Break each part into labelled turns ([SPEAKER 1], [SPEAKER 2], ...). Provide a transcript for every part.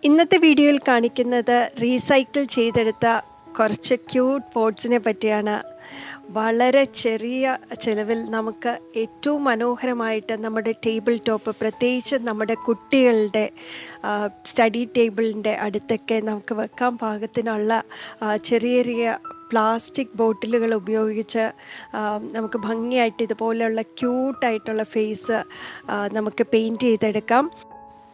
[SPEAKER 1] ഇന്നത്തെ വീഡിയോയിൽ കാണിക്കുന്നത് റീസൈക്കിൾ ചെയ്തെടുത്ത കുറച്ച് ക്യൂട്ട് പോട്ട്സിനെ പറ്റിയാണ്. വളരെ ചെറിയ ചിലവിൽ നമുക്ക് ഏറ്റവും മനോഹരമായിട്ട് നമ്മുടെ ടേബിൾ ടോപ്പ്, പ്രത്യേകിച്ച് നമ്മുടെ കുട്ടികളുടെ സ്റ്റഡി ടേബിളിൻ്റെ അടുത്തൊക്കെ നമുക്ക് വെക്കാൻ പാകത്തിനുള്ള ചെറിയ ചെറിയ പ്ലാസ്റ്റിക് ബോട്ടിലുകൾ ഉപയോഗിച്ച് നമുക്ക് ഭംഗിയായിട്ട് ഇതുപോലെയുള്ള ക്യൂട്ടായിട്ടുള്ള ഫേസ് നമുക്ക് പെയിൻറ്റ് ചെയ്തെടുക്കാം.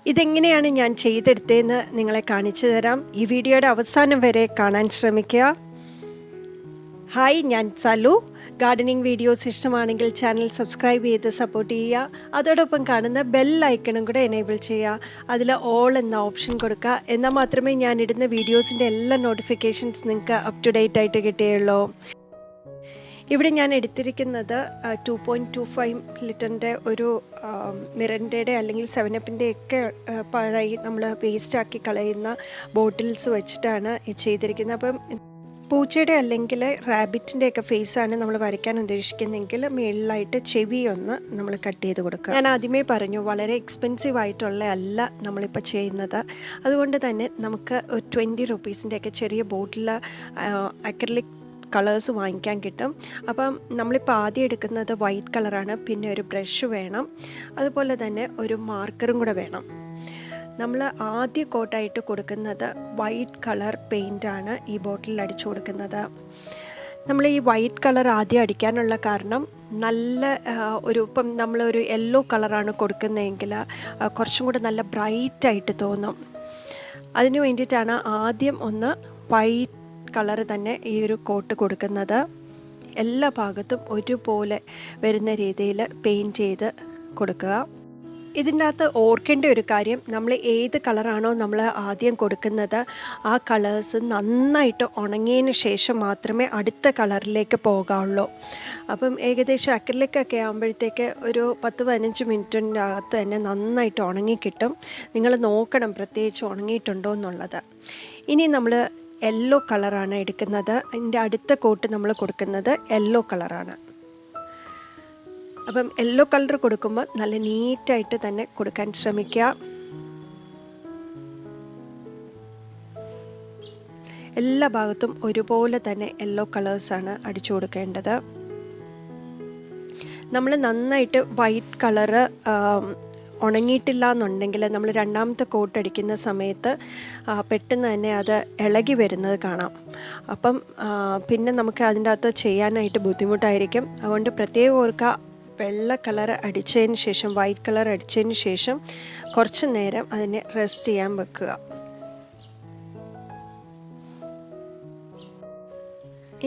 [SPEAKER 1] ഇതെങ്ങനെയാണ് ഞാൻ ചെയ്തെടുത്തതെന്ന് നിങ്ങളെ കാണിച്ചു തരാം. ഈ വീഡിയോയുടെ അവസാനം വരെ കാണാൻ ശ്രമിക്കുക. ഹായ്, ഞാൻ സാലു. ഗാർഡനിങ് വീഡിയോസ് ഇഷ്ടമാണെങ്കിൽ ചാനൽ സബ്സ്ക്രൈബ് ചെയ്ത് സപ്പോർട്ട് ചെയ്യുക. അതോടൊപ്പം കാണുന്ന ബെൽ ഐക്കണും കൂടെ എനേബിൾ ചെയ്യുക. അതിൽ ഓൾ എന്ന ഓപ്ഷൻ കൊടുക്കുക. എന്നാൽ മാത്രമേ ഞാൻ ഇടുന്ന വീഡിയോസിൻ്റെ എല്ലാ നോട്ടിഫിക്കേഷൻസ് നിങ്ങൾക്ക് അപ് ടു ഡേറ്റ് ആയിട്ട് കിട്ടുകയുള്ളൂ. ഇവിടെ ഞാൻ എടുത്തിരിക്കുന്നത് 2.25 ലിറ്ററിൻ്റെ ഒരു മിറൻഡയുടെ അല്ലെങ്കിൽ 7-അപ്പിൻ്റെ ഒക്കെ പഴയി നമ്മൾ വേസ്റ്റാക്കി കളയുന്ന ബോട്ടിൽസ് വെച്ചിട്ടാണ് ചെയ്തിരിക്കുന്നത്. അപ്പം പൂച്ചയുടെ അല്ലെങ്കിൽ റാബിറ്റിൻ്റെ ഒക്കെ ഫേസാണ് നമ്മൾ വരയ്ക്കാൻ ഉദ്ദേശിക്കുന്നതെങ്കിൽ മുകളിലായിട്ട് ചെവി ഒന്ന് നമ്മൾ കട്ട് ചെയ്ത് കൊടുക്കുക. ഞാൻ ആദ്യമേ പറഞ്ഞു, വളരെ എക്സ്പെൻസീവ് ആയിട്ടുള്ള അല്ല നമ്മളിപ്പോൾ ചെയ്യുന്നത്. അതുകൊണ്ട് തന്നെ നമുക്ക് 20 റുപ്പീസിൻ്റെ ഒക്കെ ചെറിയ ബോട്ടിൽ അക്രിലിക് കളേഴ്സ് വാങ്ങിക്കാൻ കിട്ടും. അപ്പം നമ്മളിപ്പോൾ ആദ്യം എടുക്കുന്നത് വൈറ്റ് കളറാണ്. പിന്നെ ഒരു ബ്രഷ് വേണം, അതുപോലെ തന്നെ ഒരു മാർക്കറും കൂടെ വേണം. നമ്മൾ ആദ്യ കോട്ടായിട്ട് കൊടുക്കുന്നത് വൈറ്റ് കളർ പെയിൻ്റാണ് ഈ ബോട്ടിലിൽ അടിച്ചു കൊടുക്കുന്നത്. നമ്മൾ ഈ വൈറ്റ് കളർ ആദ്യം അടിക്കാനുള്ള കാരണം നല്ല ഇപ്പം നമ്മളൊരു യെല്ലോ കളറാണ് കൊടുക്കുന്നതെങ്കിൽ കുറച്ചും കൂടെ നല്ല ബ്രൈറ്റായിട്ട് തോന്നും. അതിന് വേണ്ടിയിട്ടാണ് ആദ്യം ഒന്ന് വൈറ്റ് കളർ തന്നെ ഈ ഒരു കോട്ട് കൊടുക്കുന്നത്. എല്ലാ ഭാഗത്തും ഒരുപോലെ വരുന്ന രീതിയിൽ പെയിൻറ്റ് ചെയ്ത് കൊടുക്കുക. ഇതിൻ്റെ അകത്ത് ഓർക്കേണ്ട ഒരു കാര്യം, നമ്മൾ ഏത് കളറാണോ നമ്മൾ ആദ്യം കൊടുക്കുന്നത് ആ കളേഴ്സ് നന്നായിട്ട് ഉണങ്ങിയതിന് ശേഷം മാത്രമേ അടുത്ത കളറിലേക്ക് പോകാവുള്ളൂ. അപ്പം ഏകദേശം അക്രിലിക്കൊക്കെ ആകുമ്പോഴത്തേക്ക് ഒരു 10-15 മിനിറ്റിൻ്റെ അകത്ത് തന്നെ നന്നായിട്ട് ഉണങ്ങിക്കിട്ടും. നിങ്ങൾ നോക്കണം പ്രത്യേകിച്ച് ഉണങ്ങിയിട്ടുണ്ടോ എന്നുള്ളത്. ഇനി നമ്മൾ യെല്ലോ കളറാണ് എടുക്കുന്നത്. അതിൻ്റെ അടുത്ത കോട്ട് നമ്മൾ കൊടുക്കുന്നത് യെല്ലോ കളറാണ്. അപ്പം യെല്ലോ കളർ കൊടുക്കുമ്പോൾ നല്ല നീറ്റായിട്ട് തന്നെ കൊടുക്കാൻ ശ്രമിക്കുക. എല്ലാ ഭാഗത്തും ഒരുപോലെ തന്നെ യെല്ലോ കളേഴ്സാണ് അടിച്ചു കൊടുക്കേണ്ടത്. നമ്മൾ നന്നായിട്ട് വൈറ്റ് കളറ് ഉണങ്ങിയിട്ടില്ല എന്നുണ്ടെങ്കിൽ നമ്മൾ രണ്ടാമത്തെ കോട്ട് അടിക്കുന്ന സമയത്ത് പെട്ടെന്ന് തന്നെ അത് ഇളകി വരുന്നത് കാണാം. അപ്പം പിന്നെ നമുക്ക് അതിൻ്റെ അകത്ത് ചെയ്യാനായിട്ട് ബുദ്ധിമുട്ടായിരിക്കും. അതുകൊണ്ട് പ്രത്യേകം ഓർക്കുക, വെള്ള കളർ അടിച്ചതിന് ശേഷം വൈറ്റ് കളർ അടിച്ചതിന് ശേഷം കുറച്ച് നേരം അതിനെ റെസ്റ്റ് ചെയ്യാൻ വെക്കുക.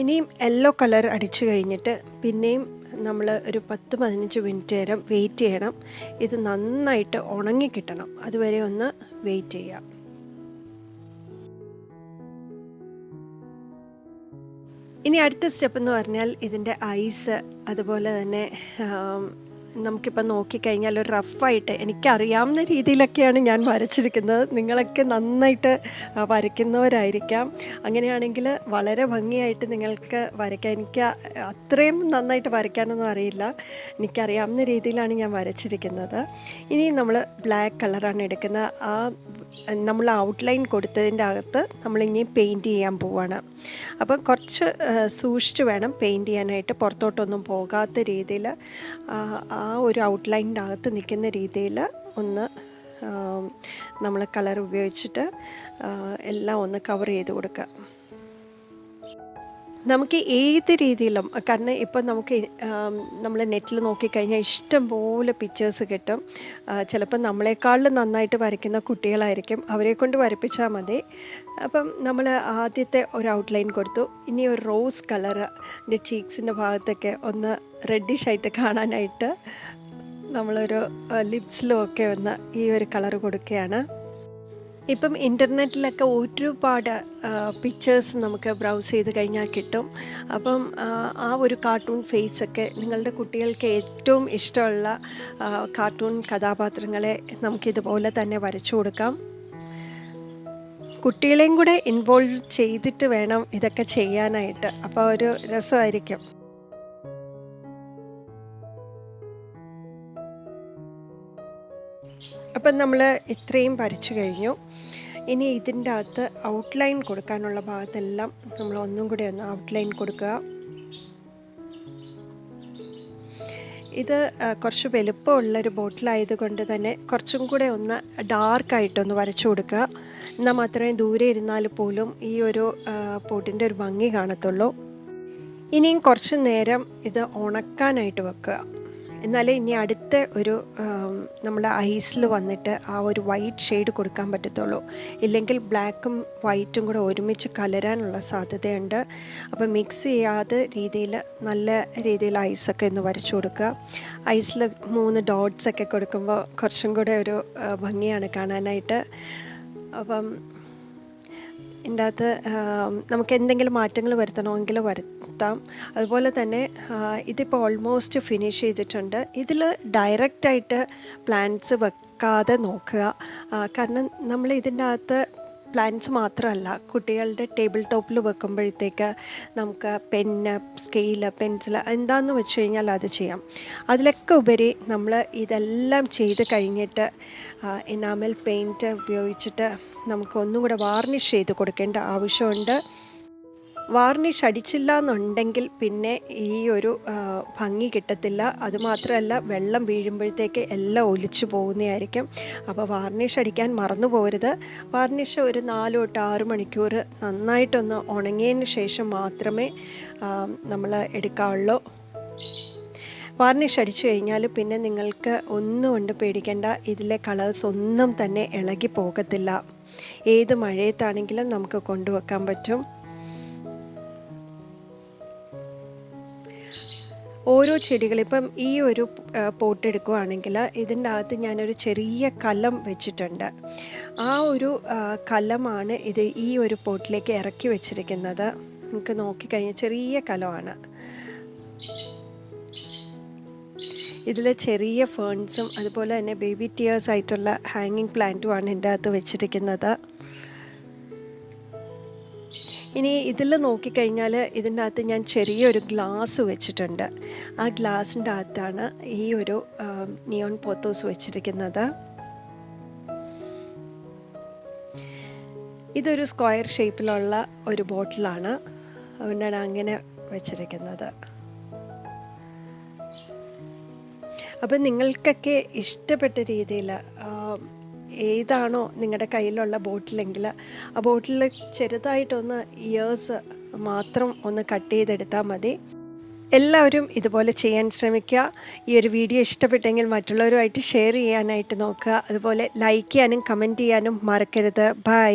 [SPEAKER 1] ഇനിയും യെല്ലോ കളർ അടിച്ചു കഴിഞ്ഞിട്ട് പിന്നെയും നമ്മൾ ഒരു 10-15 മിനിറ്റ് നേരം വെയിറ്റ് ചെയ്യണം. ഇത് നന്നായിട്ട് ഉണങ്ങിക്കിട്ടണം. അതുവരെ ഒന്ന് വെയിറ്റ് ചെയ്യാം. ഇനി അടുത്ത സ്റ്റെപ്പ് എന്ന് പറഞ്ഞാൽ ഇതിൻ്റെ ഐസ്, അതുപോലെ തന്നെ നമുക്കിപ്പോൾ നോക്കിക്കഴിഞ്ഞാൽ ഒരു റഫായിട്ട് എനിക്കറിയാവുന്ന രീതിയിലൊക്കെയാണ് ഞാൻ വരച്ചിരിക്കുന്നത്. നിങ്ങളൊക്കെ നന്നായിട്ട് വരയ്ക്കുന്നവരായിരിക്കാം. അങ്ങനെയാണെങ്കിൽ വളരെ ഭംഗിയായിട്ട് നിങ്ങൾക്ക് വരയ്ക്കാം. എനിക്ക് അത്രയും നന്നായിട്ട് വരയ്ക്കാനൊന്നും അറിയില്ല. എനിക്കറിയാവുന്ന രീതിയിലാണ് ഞാൻ വരച്ചിരിക്കുന്നത്. ഇനി നമ്മൾ ബ്ലാക്ക് കളറാണ് എടുക്കുന്നത്. ആ നമ്മൾ ഔട്ട്ലൈൻ കൊടുത്തതിൻ്റെ അകത്ത് നമ്മളിനി പെയിൻറ്റ് ചെയ്യാൻ പോവുകയാണ്. അപ്പം കുറച്ച് സൂക്ഷിച്ച് വേണം പെയിൻറ്റ് ചെയ്യാനായിട്ട്. പുറത്തോട്ടൊന്നും പോകാത്ത രീതിയിൽ ആ ഒരു ഔട്ട്ലൈനിൻ്റെ അകത്ത് നിൽക്കുന്ന രീതിയിൽ ഒന്ന് നമ്മൾ കളർ ഉപയോഗിച്ചിട്ട് എല്ലാം ഒന്ന് കവർ ചെയ്ത് കൊടുക്കുക. നമുക്ക് ഏത് രീതിയിലും, കാരണം ഇപ്പം നമുക്ക് നമ്മൾ നെറ്റിൽ നോക്കിക്കഴിഞ്ഞാൽ ഇഷ്ടം പോലെ പിക്ചേഴ്സ് കിട്ടും. ചിലപ്പോൾ നമ്മളെക്കാളും നന്നായിട്ട് വരയ്ക്കുന്ന കുട്ടികളായിരിക്കും, അവരെ കൊണ്ട് വരപ്പിച്ചാൽ മതി. അപ്പം നമ്മൾ ആദ്യത്തെ ഒരു ഔട്ട്ലൈൻ കൊടുത്തു. ഇനി ഒരു റോസ് കളറ് എൻ്റെ ചീക്സിൻ്റെ ഭാഗത്തൊക്കെ ഒന്ന് റെഡിഷായിട്ട് കാണാനായിട്ട് നമ്മളൊരു ലിപ്സിലും ഒക്കെ ഒന്ന് ഈ ഒരു കളർ കൊടുക്കുകയാണ്. ഇപ്പം ഇൻ്റർനെറ്റിലൊക്കെ ഒരുപാട് പിക്ചേഴ്സ് നമുക്ക് ബ്രൗസ് ചെയ്ത് കഴിഞ്ഞാൽ കിട്ടും. അപ്പം ആ ഒരു കാർട്ടൂൺ ഫേസൊക്കെ നിങ്ങളുടെ കുട്ടികൾക്ക് ഏറ്റവും ഇഷ്ടമുള്ള കാർട്ടൂൺ കഥാപാത്രങ്ങളെ നമുക്കിതുപോലെ തന്നെ വരച്ചു കൊടുക്കാം. കുട്ടികളെയും കൂടെ ഇൻവോൾവ് ചെയ്തിട്ട് വേണം ഇതൊക്കെ ചെയ്യാനായിട്ട്. അപ്പോൾ ഒരു രസമായിരിക്കും. അപ്പം നമ്മൾ ഇത്രയും വരച്ചു കഴിഞ്ഞു. ഇനി ഇതിൻ്റെ അകത്ത് ഔട്ട്ലൈൻ കൊടുക്കാനുള്ള ഭാഗത്തെല്ലാം നമ്മൾ ഒന്നും കൂടി ഒന്ന് ഔട്ട്ലൈൻ കൊടുക്കുക. ഇത് കുറച്ച് വലുപ്പമുള്ളൊരു ബോട്ടിലായതുകൊണ്ട് തന്നെ കുറച്ചും കൂടെ ഒന്ന് ഡാർക്കായിട്ടൊന്ന് വരച്ചു കൊടുക്കുക. എന്നാൽ മാത്രമേ ദൂരെ ഇരുന്നാൽ പോലും ഈ ഒരു പോട്ടിൻ്റെ ഒരു ഭംഗി കാണത്തുള്ളൂ. ഇനിയും കുറച്ച് നേരം ഇത് ഉണക്കാനായിട്ട് വെക്കുക. എന്നാലേ ഇനി അടുത്ത ഒരു നമ്മുടെ ഐസിൽ വന്നിട്ട് ആ ഒരു വൈറ്റ് ഷെയ്ഡ് കൊടുക്കാൻ പറ്റത്തുള്ളൂ. ഇല്ലെങ്കിൽ ബ്ലാക്കും വൈറ്റും കൂടെ ഒരുമിച്ച് കലരാനുള്ള സാധ്യതയുണ്ട്. അപ്പോൾ മിക്സ് ചെയ്യാതെ രീതിയിൽ നല്ല രീതിയിൽ ഐസൊക്കെ ഒന്ന് വരച്ചു കൊടുക്കുക. ഐസിൽ 3 ഡോട്ട്സൊക്കെ കൊടുക്കുമ്പോൾ കുറച്ചും കൂടെ ഒരു ഭംഗിയാണ് കാണാനായിട്ട്. അപ്പം ഇതിൻ്റെ അകത്ത് നമുക്ക് എന്തെങ്കിലും മാറ്റങ്ങൾ വരുത്തണമെങ്കിൽ വരുത്താം. അതുപോലെ തന്നെ ഇതിപ്പോൾ ഓൾമോസ്റ്റ് ഫിനിഷ് ചെയ്തിട്ടുണ്ട്. ഇതിൽ ഡയറക്റ്റായിട്ട് പ്ലാന്റ്സ് വെക്കാതെ നോക്കുക. കാരണം നമ്മൾ ഇതിൻ്റെ അകത്ത് പ്ലാന്റ്സ് മാത്രമല്ല, കുട്ടികളുടെ ടേബിൾ ടോപ്പിൽ വെക്കുമ്പോഴത്തേക്ക് നമുക്ക് പെന്ന്, സ്കെയില്, പെൻസിൽ എന്താണെന്ന് വെച്ച് കഴിഞ്ഞാൽ അത് ചെയ്യാം. അതിലൊക്കെ ഉപരി നമ്മൾ ഇതെല്ലാം ചെയ്ത് കഴിഞ്ഞിട്ട് എനാമൽ പെയിൻറ്റ് ഉപയോഗിച്ചിട്ട് നമുക്ക് ഒന്നും കൂടെ വാർണിഷ് ചെയ്ത് കൊടുക്കേണ്ട ആവശ്യമുണ്ട്. വാർണിഷ് അടിച്ചില്ല എന്നുണ്ടെങ്കിൽ പിന്നെ ഈ ഒരു ഭംഗി കിട്ടത്തില്ല. അതുമാത്രമല്ല, വെള്ളം വീഴുമ്പോഴത്തേക്ക് എല്ലാം ഒലിച്ചു പോകുന്നതായിരിക്കും. അപ്പോൾ വാർണിഷ് അടിക്കാൻ മറന്നു പോകരുത്. വാർണിഷ് ഒരു 4 തൊട്ട് 6 മണിക്കൂർ നന്നായിട്ടൊന്ന് ഉണങ്ങിയതിന് ശേഷം മാത്രമേ നമ്മൾ എടുക്കാവുള്ളൂ. വാർണിഷ് അടിച്ചു കഴിഞ്ഞാൽ പിന്നെ നിങ്ങൾക്ക് ഒന്നും കൊണ്ട് പേടിക്കേണ്ട. ഇതിലെ കളേഴ്സ് ഒന്നും തന്നെ ഇളകി പോകത്തില്ല. ഏത് മഴയത്താണെങ്കിലും നമുക്ക് കൊണ്ടുവെക്കാൻ പറ്റും. ഓരോ ചെടികൾ ഇപ്പം ഈ ഒരു പോട്ട് എടുക്കുകയാണെങ്കിൽ ഇതിൻ്റെ അകത്ത് ഞാനൊരു ചെറിയ കലം വെച്ചിട്ടുണ്ട്. ആ ഒരു കലമാണ് ഇത് ഈ ഒരു പോട്ടിലേക്ക് ഇറക്കി വെച്ചിരിക്കുന്നത്. നമുക്ക് നോക്കിക്കഴിഞ്ഞാൽ ചെറിയ കലമാണ്. ഇതിൽ ചെറിയ ഫേൺസും അതുപോലെ തന്നെ ബേബി ടിയേഴ്സ് ആയിട്ടുള്ള ഹാങ്ങിങ് പ്ലാന്റുമാണ് ഇതിൻ്റെ അകത്ത് വെച്ചിരിക്കുന്നത്. ഇനി ഇതിൽ നോക്കിക്കഴിഞ്ഞാൽ ഇതിൻ്റെ അകത്ത് ഞാൻ ചെറിയൊരു ഗ്ലാസ് വെച്ചിട്ടുണ്ട്. ആ ഗ്ലാസിൻ്റെ അകത്താണ് ഈ ഒരു നിയോൺ പോത്തോസ് വെച്ചിരിക്കുന്നത്. ഇതൊരു സ്ക്വയർ ഷേപ്പിലുള്ള ഒരു ബോട്ടിലാണ്, അതുകൊണ്ടാണ് അങ്ങനെ വെച്ചിരിക്കുന്നത്. അപ്പം നിങ്ങൾക്കൊക്കെ ഇഷ്ടപ്പെട്ട രീതിയിൽ ഏതാണോ നിങ്ങളുടെ കയ്യിലുള്ള ബോട്ടിലെങ്കിൽ ആ ബോട്ടിൽ ചെറുതായിട്ടൊന്ന് ഇയേഴ്സ് മാത്രം ഒന്ന് കട്ട് ചെയ്തെടുത്താൽ മതി. എല്ലാവരും ഇതുപോലെ ചെയ്യാൻ ശ്രമിക്കുക. ഈ ഒരു വീഡിയോ ഇഷ്ടപ്പെട്ടെങ്കിൽ മറ്റുള്ളവരുമായിട്ട് ഷെയർ ചെയ്യാനായിട്ട് നോക്കുക. അതുപോലെ ലൈക്ക് ചെയ്യാനും കമൻറ്റ് ചെയ്യാനും മറക്കരുത്. ബൈ.